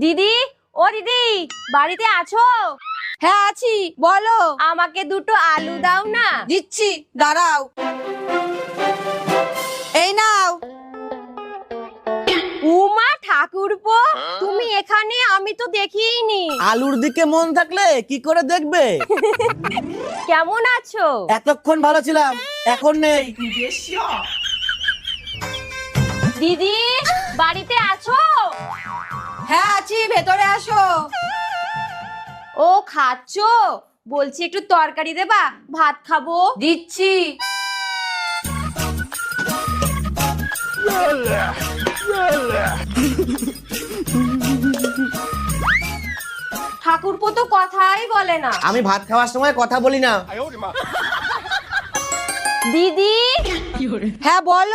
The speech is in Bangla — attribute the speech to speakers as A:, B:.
A: দিদি, ও দিদি, বাড়িতে আছো?
B: হ্যাঁ আছি, বলো।
A: আমাকে দুটো আলু দাও না।
B: দিচ্ছি, দাঁড়াও। এই নাও।
A: উমা ঠাকুরপো, তুমি এখানে? আমি তো দেখিনি।
C: আলুর দিকে মন থাকলে কি করে দেখবে?
A: কেমন আছো?
C: এতক্ষণ ভালো ছিলাম, এখন নেই।
A: দিদি, বাড়িতে আছো?
B: হ্যাঁ আছি, ভেতরে আসো।
A: ও খাচ্ছো? বলছি একটু তরকারি দেবা, ভাত খাবো।
B: দিচ্ছি।
A: ঠাকুরপো তো কথাই বলে না।
C: আমি ভাত খাওয়ার সময় কথা বলি না।
A: দিদি,
B: হ্যাঁ বলো।